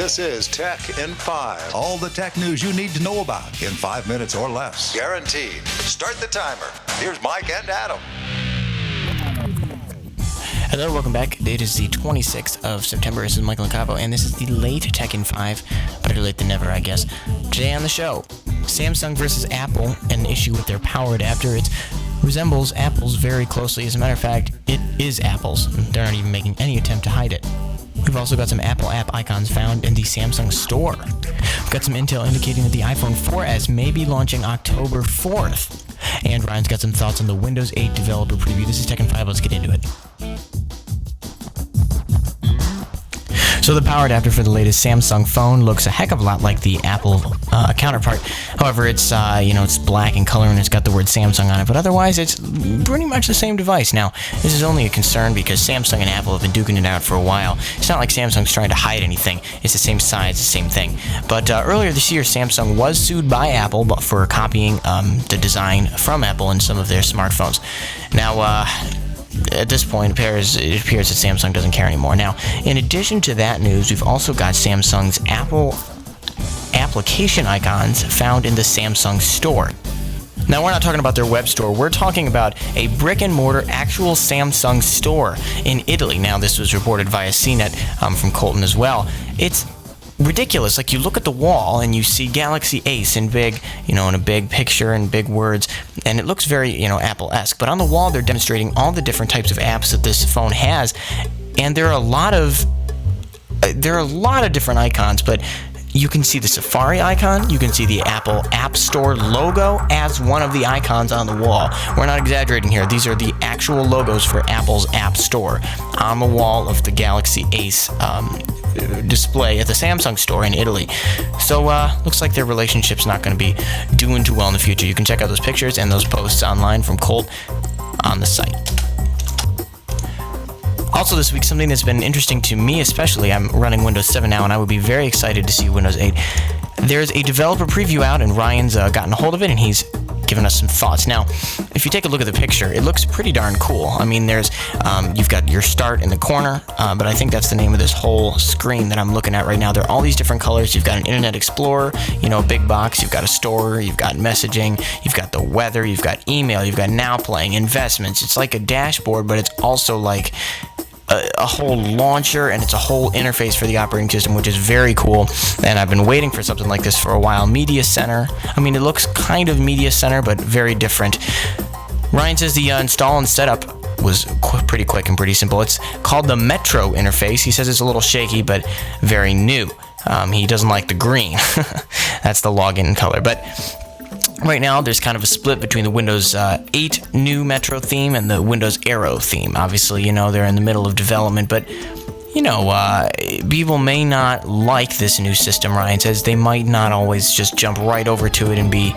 This is TechIn5. All the tech news you need to know about in 5 minutes or less. Guaranteed. Start the timer. Here's Mike and Adam. Hello, welcome back. It is the 26th of September. This is Michael and Cavo, and this is the late TechIn5. Better late than never, I guess. Today on the show, Samsung versus Apple, an issue with their power adapter. It resembles Apple's very closely. As a matter of fact, it is Apple's. They're not even making any attempt to hide it. We've also got some Apple app icons found in the Samsung store. We've got some intel indicating that the iPhone 4S may be launching October 4th. And Ryan's got some thoughts on the Windows 8 developer preview. This is TechIn5. Let's get into it. So the power adapter for the latest Samsung phone looks a heck of a lot like the Apple counterpart. However, it's it's black in color and it's got the word Samsung on it. But otherwise, it's pretty much the same device. Now, this is only a concern because Samsung and Apple have been duking it out for a while. It's not like Samsung's trying to hide anything. It's the same size, the same thing. But earlier this year, Samsung was sued by Apple for copying the design from Apple in some of their smartphones. Now, at this point, it appears that Samsung doesn't care anymore. Now, in addition to that news, we've also got Samsung's Apple application icons found in the Samsung store. Now, we're not talking about their web store. We're talking about a brick-and-mortar actual Samsung store in Italy. Now, this was reported via CNET from Colton as well. It's ridiculous. Like, you look at the wall and you see Galaxy Ace in big, in a big picture and big words, and it looks very, Apple-esque. But on the wall, they're demonstrating all the different types of apps that this phone has, and there are a lot of different icons. But you can see the Safari icon, you can see the Apple App Store logo as one of the icons on the wall. We're not exaggerating here. These are the actual logos for Apple's App Store on the wall of the Galaxy Ace display at the Samsung store in Italy. So looks like their relationship's not going to be doing too well in the future. You can check out those pictures and those posts online from Colt on the site. Also this week, something that's been interesting to me especially, I'm running Windows 7 now and I would be very excited to see Windows 8. There's a developer preview out and Ryan's gotten a hold of it and he's given us some thoughts. Now, if you take a look at the picture, it looks pretty darn cool. I mean, there's you've got your start in the corner, but I think that's the name of this whole screen that I'm looking at right now. There are all these different colors. You've got an Internet Explorer, a big box. You've got a store. You've got messaging. You've got the weather. You've got email. You've got Now Playing, investments. It's like a dashboard, but it's also like a whole launcher, and it's a whole interface for the operating system, which is very cool. And I've been waiting for something like this for a while. Media Center. I mean, it looks kind of Media Center, but very different. Ryan says the install and setup was pretty quick and pretty simple. It's called the Metro interface. He says it's a little shaky, but very new. He doesn't like the green. That's the login color. But right now, there's kind of a split between the Windows 8 new Metro theme and the Windows Aero theme. Obviously, they're in the middle of development, but, people may not like this new system, Ryan says. They might not always just jump right over to it and be,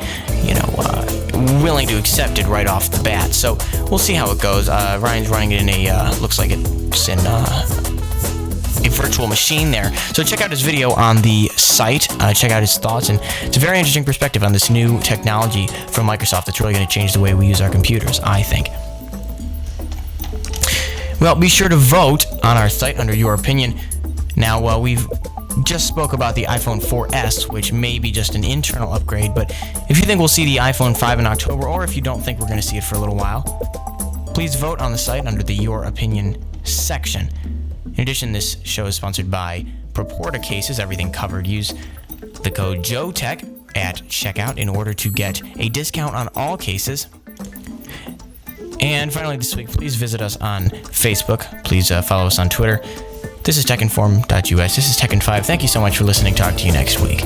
willing to accept it right off the bat. So we'll see how it goes. Ryan's running it in looks like it's in a virtual machine there. So check out his video on the site. Check out his thoughts, and it's a very interesting perspective on this new technology from Microsoft that's really going to change the way we use our computers, I think. Well, be sure to vote on our site under your opinion. Now, we've just spoke about the iPhone 4S, which may be just an internal upgrade, but if you think we'll see the iPhone 5 in October, or if you don't think we're going to see it for a little while, please vote on the site under the Your Opinion section. In addition, this show is sponsored by Purporta Cases, everything covered. Use the code JOETECH at checkout in order to get a discount on all cases. And finally this week, please visit us on Facebook. Please follow us on Twitter. This is TechInform.us. This is TechIn5. Thank you so much for listening. Talk to you next week.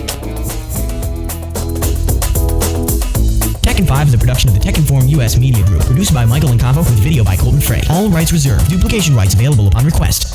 TechIn5 is a production of the TechInform US Media Group, produced by Michael and Cavo with video by Colton Frey. All rights reserved. Duplication rights available upon request.